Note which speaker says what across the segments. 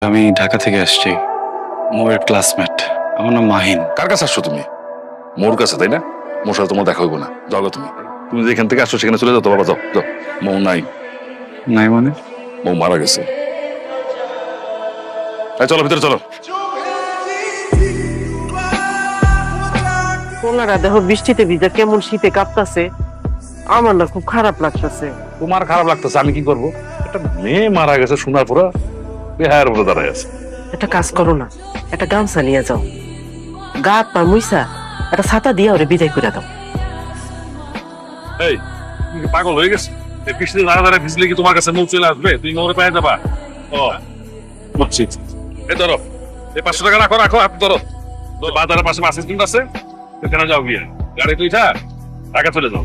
Speaker 1: আমি ঢাকা থেকে আসছি, মোর ক্লাসমেট। আমার নাম মাহিন।
Speaker 2: কার কাছে আসছো তুমি? মোর কাছে, তাই না? মোর সাথে তোমার দেখা হইব না, যাও গো তুমি। তুমি যেখান থেকে আসছো সেখানে চলে যাও তো বাবা, যাও যাও। মৌ নাই।
Speaker 1: নাই মানে?
Speaker 2: মৌ মারা গেছে। এই চলো ভিতরে চলো।
Speaker 3: পোলারা দেখো বৃষ্টিতে ভিজা কেমন শীতে কাঁপতাছে, আমার না খুব খারাপ লাগতেছে।
Speaker 2: তোমার খারাপ লাগতেছে, আমি কি করব? একটা মেয়ে মারা গেছে শোনার পর বেহায়ের মতো দাঁড়ায় আছে।
Speaker 3: একটা কাজ করো না, একটা গামছা নিয়ে যাও, গা হাত পা মুইসা একটা ছাতা দিয়ে ওরে বিদায় করে দাও।
Speaker 2: এই তুমি কি পাগল হয়ে গেছে? এই বৃষ্টিতে দাঁড়া দাঁড়ায় ভিজলে কি তোমার কাছে মৌ চলে আসবে? তুমি মৌরে পায়ে যাবা? ও বুঝছি। এই ধরো, এই 500 টাকা রাখো, রাখো হাত ধরো। বাজারের পাশে বাস স্ট্যান্ড আছে, ওখানে যাও গিয়ে গাড়ি তুই থাক, টাকা চলে যাও।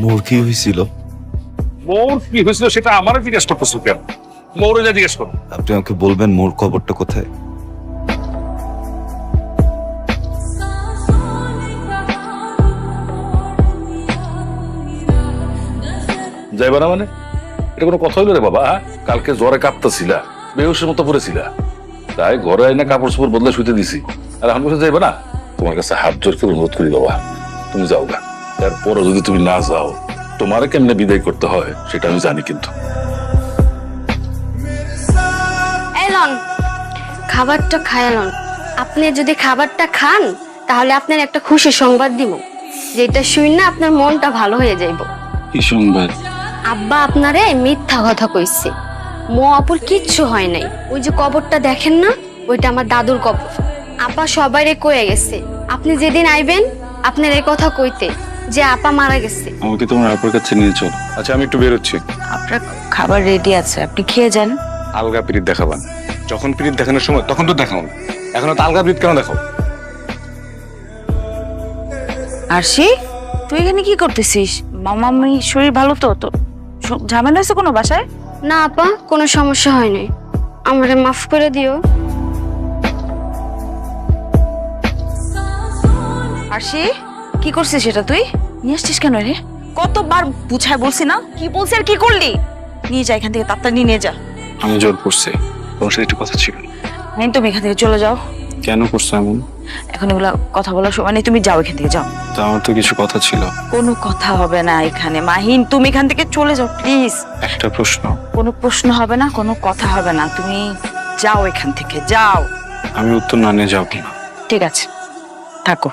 Speaker 4: মোর কি হয়েছিল?
Speaker 2: মৌর কি হয়েছিল সেটা আমারও জিজ্ঞেস করতেছো কেন? মৌরে যা জিজ্ঞেস করো।
Speaker 4: আপনি আমাকে বলবেন মোর খবরটা কোথায়?
Speaker 2: যাইবা না মানে? এটা কোনো কথা হইলো রে বাবা? কালকে জ্বরে কাঁপতেছিলা, বেহুশের মতো পড়েছিলা, তাই ঘরে আইনা কাপড় চোপড় বদলে শুতে দিছি। আর এখন বসে যাইবা না? তোমার কাছে হাত জোর করে অনুরোধ করি বাবা, তুমি যাও গা। এরপরও যদি তুমি না যাও, তোমারে কেমনে বিদায় করতে হয় সেটা আমি জানি। কিন্তু
Speaker 5: এলন, খাবারটা খায়ালন। আপনি যদি খাবারটা খান তাহলে আপনার একটা খুশি সংবাদ দিব, যেটা শুই না আপনার মনটা ভালো হয়ে যাইব।
Speaker 1: কি সংবাদ?
Speaker 5: আব্বা আপনারে মিথ্যা কথা কইছে, মো আপুর কিচ্ছু হয় নাই। ওই যে কবরটা দেখেন না, ওইটা আমার দাদুর কবর। আপা সবাইরে কয়ে গেছে আপনি যেদিন আইবেন আপনার এই কথা কইতে যে আপা মারা গেছে।
Speaker 1: আমাকে তোমার আপুর কাছে নিয়ে চল। আচ্ছা আমি একটু বেরোচ্ছি।
Speaker 6: আপনার খাবার রেডি আছে, আপনি খেয়ে যান।
Speaker 1: আলগা পিরিত দেখাবান, যখন পিরিত দেখানোর সময় তখন তো দেখাও না, এখন তো আলগা পিরিত কেন দেখো?
Speaker 6: আরশি, তুই এখানে কি করতেছিস? মামামি শরীর ভালো তো? তো ঝামেলা হয়েছে কোনো বাসায়?
Speaker 5: না আপা, কোনো সমস্যা হয় নাই, আমারে মাফ করে দিও।
Speaker 6: আরশি, কি করছিস সেটা তুই নিয়ে আসছিস কেন রে? কতবার বুঝায় বলছি না, কি বলছি আর কি করলি? নিয়ে যা এখান থেকে, তাড়াতাড়ি নিয়ে যা।
Speaker 1: আমি জোর করছি, তোমার সাথে একটু কথা ছিল।
Speaker 6: হ্যাঁ, তুমি এখান থেকে চলে যাও।
Speaker 1: কেন করছো এমন?
Speaker 6: এখন এগুলা কথা বলার সময় নেই, তুমি যাও এখান থেকে, যাও।
Speaker 1: তা আমার তো কিছু কথা ছিল।
Speaker 6: কোনো কথা হবে না এখানে মাহিন, তুমি এখান থেকে চলে যাও প্লিজ।
Speaker 1: একটা প্রশ্ন।
Speaker 6: কোনো প্রশ্ন হবে না, কোনো কথা হবে না, তুমি যাও এখান থেকে, যাও।
Speaker 1: আমি উত্তর না নিয়ে যাবো না।
Speaker 6: ঠিক আছে, থাকো।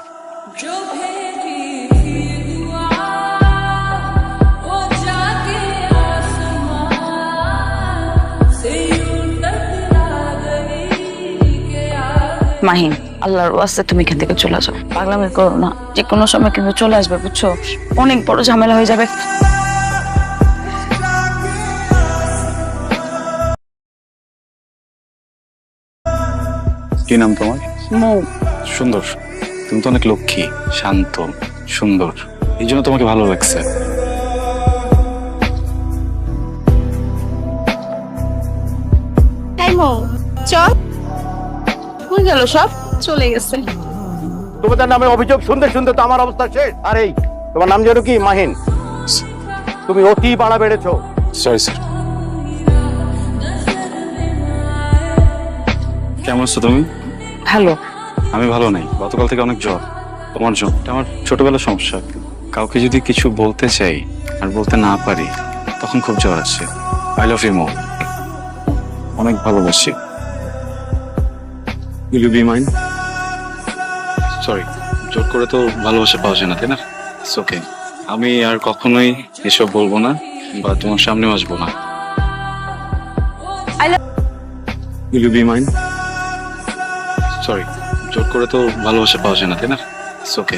Speaker 6: মাহিন, আল্লাহর ওয়াস্তে তুমি এখান থেকে চলে যাও, পাগলামি করো না। যে কোনো সময় কিন্তু চলে আসবে, বুঝছো? অনেক বড় ঝামেলা হয়ে যাবে।
Speaker 1: কি নাম তোমার?
Speaker 6: মৌ।
Speaker 1: সুন্দর। তুমি তো অনেক লক্ষ্মী, শান্ত, সুন্দর, এই জন্য তোমাকে ভালো লাগছে।
Speaker 5: তাই মো, চল। কই গেল সব? চলে গেছে।
Speaker 7: তোমাদের নামে অভিযোগ শুনতে শুনতে তো আমার অবস্থা শেষ। আর এই তোমার নাম যেন কি? মাহিন। তুমি অতি বাড়া বেড়েছো।
Speaker 1: Sorry sir. কেমন আছো তুমি?
Speaker 6: ভালো।
Speaker 1: আমি ভালো নাই, গতকাল থেকে অনেক জ্বর। তোমার জ্বর এটা আমার ছোটবেলার সমস্যা। কাউকে যদি কিছু বলতে চাই আর বলতে না পারি তখন খুব জ্বর আসে। আই লাভ ইউ মো, অনেক ভালোবাসি। Will you be mine? Sorry, জোর করে তো ভালোবাসা পাওয়া যায় না, তাই না? It's okay. আমি আর কখনোই এসব বলবো না বা তোমার সামনেও আসবো না।
Speaker 6: I love-
Speaker 1: will you be mine? Sorry, জোর করে তো ভালোবাসা পাওয়া যায় না, তাই না? It's okay.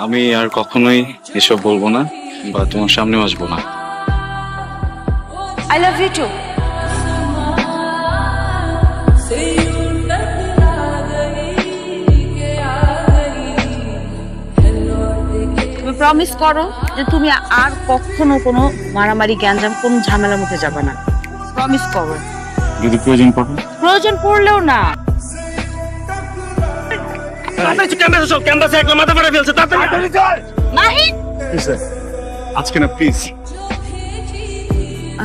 Speaker 1: আমি আর কখনোই এসব বলবো না বা তোমার সামনেও আসবো না।
Speaker 6: I love you too. তুমি প্রমিস করো যে তুমি আর কখনো কোনো মারামারি, গ্যাঞ্জাম, কোন ঝামেলার মধ্যে যাবে না। প্রমিস করো।
Speaker 1: যদি প্রয়োজন পড়ে?
Speaker 6: প্রয়োজন পড়লেও না। মাহিন,
Speaker 1: আজকে না প্লিজ।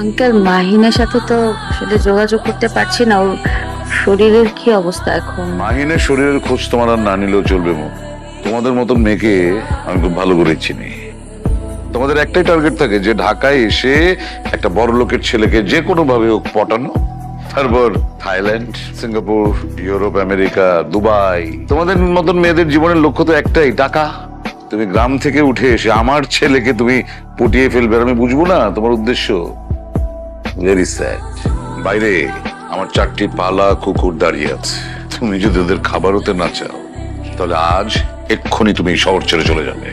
Speaker 6: আঙ্কেল মাহিনের সাথে তো আসলে যোগাযোগ করতে পারছি না, ওর শরীরের কি অবস্থা এখন?
Speaker 2: মাহিনের শরীরের খোঁজ তোমার আর না নিলেও চলবে মো। তোমাদের মতন মেয়েকে আমি খুব ভালো করে চিনি। তোমাদের একটাই টার্গেট থাকে যে ঢাকায় এসে একটা বড় লোকের ছেলেকে যে কোনো ভাবে হোক পটানো, তারপর Thailand, Singapore, Europe, America, Dubai. তোমাদের মতন মেয়েদের জীবনের লক্ষ্য তো একটাই, টাকা। তুমি গ্রাম থেকে উঠে এসে আমার ছেলেকে তুমি পটিয়ে ফেলবে, আর আমি বুঝবো না তোমার উদ্দেশ্য। Very sad. বাইরে আমার 4টি পালা কুকুর দাঁড়িয়ে আছে। তুমি যদি ওদের খাবার হতে না চাও, তাহলে আজ এক্ষুনি তুমি এই শহর ছেড়ে চলে যাবে।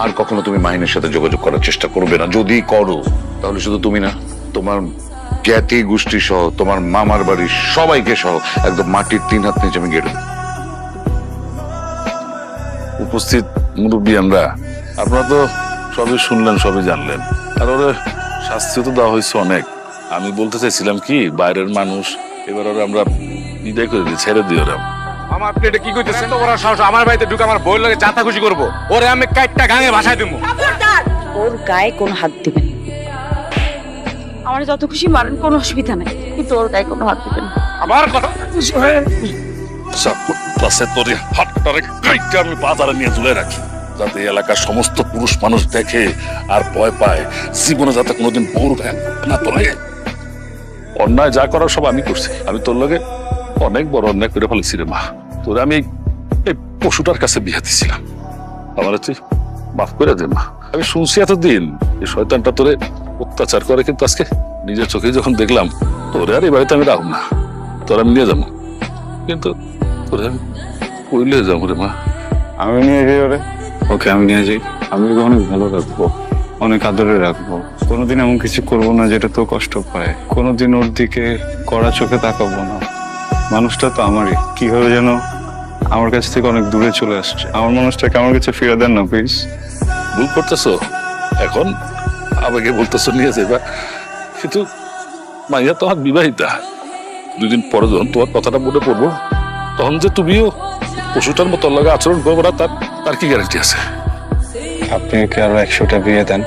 Speaker 2: আর কখনো তুমি মাহিনের সাথে যোগাযোগ করার চেষ্টা করবে না। যদি করো, তাহলে শুধু তুমি না, তোমার জ্ঞাতি গোষ্ঠী সহ, তোমার মামার বাড়ির সবাইকে সহ একদম মাটির 3 হাত নিচে আমি গেড়ে দেব। উপস্থিত মুরব্বিয়ানরা, আপনারা তো সবই শুনলেন, সবই জানলেন। আর ওরা শাস্তিও তো দেওয়া হয়েছে অনেক। আমি বলতে চাইছিলাম কি, বাইরের মানুষ এবার ওরা আমরা বিদায় করে দিই, ছেড়ে দিই ওরা।
Speaker 8: আমার আপনি এটা কি কইতেছেন? তো ওরা সাহস আমার বাড়িতে ঢুকে আমার বউয়ের লগে চাতা খুশি করবো, ওরে আমি কাইটটা গাঙে ভাষায় দেবো।
Speaker 6: ওর গায়ে কোনো হাত দিবেন না। আমার যত খুশি মারেন, কোনো অসুবিধা নেই, কিন্তু ওর গায়ে কোনো হাত দিবেন না।
Speaker 8: আবার কথা
Speaker 2: আমি বাজারে নিয়ে তুলে রাখি, যাতে এই এলাকার সমস্ত পুরুষ মানুষ দেখে আর ভয় পায়, জীবনে যাতে কোনোদিন বউর গায়ে না তোলে। অন্যায় যা করার সব আমি করছি। আমি তোর লগে অনেক বড় অন্যায় করে ফেলেছি রে মা। তোরে আমি এই পশুটার কাছে বিয়ে দিছিলাম, আমার তুই মাফ করে দে মা। আমি শুনছি এতদিন এই শয়তানটা তোরে অত্যাচার করে, কিন্তু আজকে নিজের চোখে যখন দেখলাম, তোরে আর এই বাড়িতে আমি রাখব না, তোর আমি নিয়ে যাবো। কিন্তু তোরে আমি কইলে যাবো রে মা।
Speaker 1: আমি নিয়ে যাই ওরে, ওকে আমি নিয়ে যাই। আমি ওকে অনেক ভালো রাখবো, অনেক আদরে রাখবো। কোনোদিন এমন কিছু করবো না যেটা তো কষ্ট পায়। কোনোদিন ওর দিকে কড়া চোখে তাকাবো না। মানুষটা তো আমারই, কিভাবে যেন আমার কাছ থেকে অনেক দূরে চলে আসছে। আমার মানুষটাকে আমার কাছে ফিরে দেন না প্লিজ।
Speaker 2: ভুল করতেছো, এখন আমাকে বলতেছো নিয়ে যাবা, কিন্তু মাইয়া তোমার বিবাহিতা। 2 দিন পরে যখন তোমার কথাটা মনে পড়বো, তখন যে তুমিও পশুটার মতো লাগে আচরণ করবো না, তার কি গ্যারান্টি আছে?
Speaker 1: আপনি ওকে আরো 100টা বিয়ে দেন,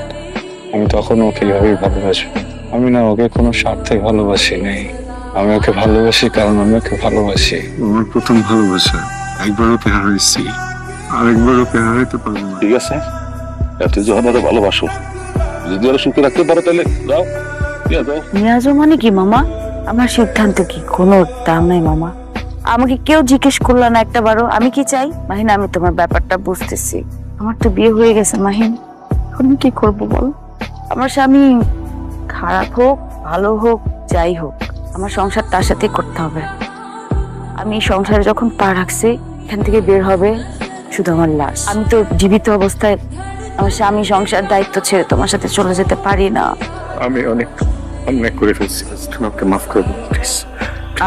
Speaker 1: আমি তখন ওকে এভাবেই ভালোবাসবো। আমি না ওকে কোনো স্বার্থে ভালোবাসি নেই। আমি ওকে ভালোবাসি কারণ আমি ওকে ভালোবাসি। আমার প্রথম ভালোবাসা, একবার ওকে হারাইছি, আরেকবার ওকে হারাইতে পারবো না।
Speaker 2: ঠিক আছে, এত যখন ওরা ভালোবাসো, যদি ওরা সুখে রাখতে পারো, তাহলে দাও, নিয়ে দাও।
Speaker 6: নিয়াজও মানে কি মামা? আমার সিদ্ধান্ত কি কোনো দাম নাই মামা। আমাকে কেউ জিজ্ঞেস করলো না একটা বারও আমি কি চাই। মাহিন, আমি তোমার ব্যাপারটা বুঝতেছি। আমার তো বিয়ে হয়ে গেছে মাহিন, এখন আমি কি করবো বল? আমার স্বামী খারাপ হোক ভালো হোক যাই হোক, আমার সংসার তার সাথে করতে হবে। আমি এই সংসারে যখন পা রাখছি, এখান থেকে বের হবে শুধু আমার লাশ। আমি তো জীবিত অবস্থায় আমার স্বামী সংসার দায়িত্ব ছেড়ে তোমার সাথে চলে যেতে পারি না।
Speaker 1: আমি অনেক অন্যায় করে ফেলছি, তুমি আমাকে মাফ করে দিন প্লিজ।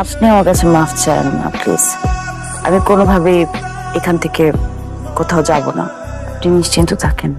Speaker 6: আপনি আমার কাছে মাফ চান না প্লিজ। আমি কোনোভাবেই এখান থেকে কোথাও যাব না, আপনি নিশ্চিন্ত থাকেন।